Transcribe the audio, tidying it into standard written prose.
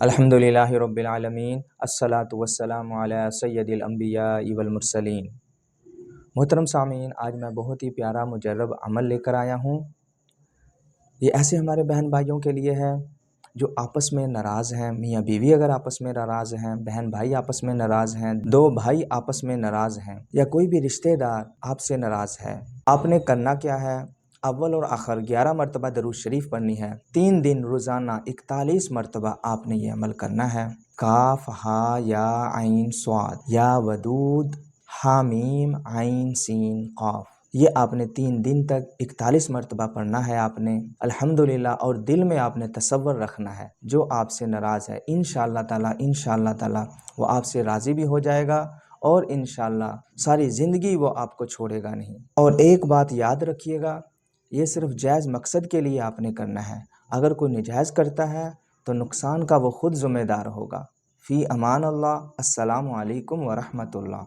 الحمدللہ رب العالمین، الصلاۃ والسلام علی سید الانبیاء والمرسلین۔ محترم سامعین، آج میں بہت ہی پیارا مجرب عمل لے کر آیا ہوں۔ یہ ایسے ہمارے بہن بھائیوں کے لیے ہے جو آپس میں ناراض ہیں، میاں بیوی اگر آپس میں ناراض ہیں، بہن بھائی آپس میں ناراض ہیں، دو بھائی آپس میں ناراض ہیں، یا کوئی بھی رشتہ دار آپ سے ناراض ہے۔ آپ نے کرنا کیا ہے؟ اول اور آخر 11 مرتبہ درود شریف پڑھنی ہے۔ 3 دن روزانہ 41 مرتبہ آپ نے یہ عمل کرنا ہے۔ کاف ہا یا عین صاد یا ودود حامیم عین سین قاف، یہ آپ نے 3 دن تک 41 مرتبہ پڑھنا ہے آپ نے، الحمدللہ۔ اور دل میں آپ نے تصور رکھنا ہے جو آپ سے ناراض ہے انشاءاللہ تعالی وہ آپ سے راضی بھی ہو جائے گا، اور انشاءاللہ ساری زندگی وہ آپ کو چھوڑے گا نہیں۔ اور ایک بات یاد رکھیے گا، یہ صرف جائز مقصد کے لیے آپ نے کرنا ہے۔ اگر کوئی نجائز کرتا ہے تو نقصان کا وہ خود ذمہ دار ہوگا۔ فی امان اللہ، السلام علیکم ورحمۃ اللہ۔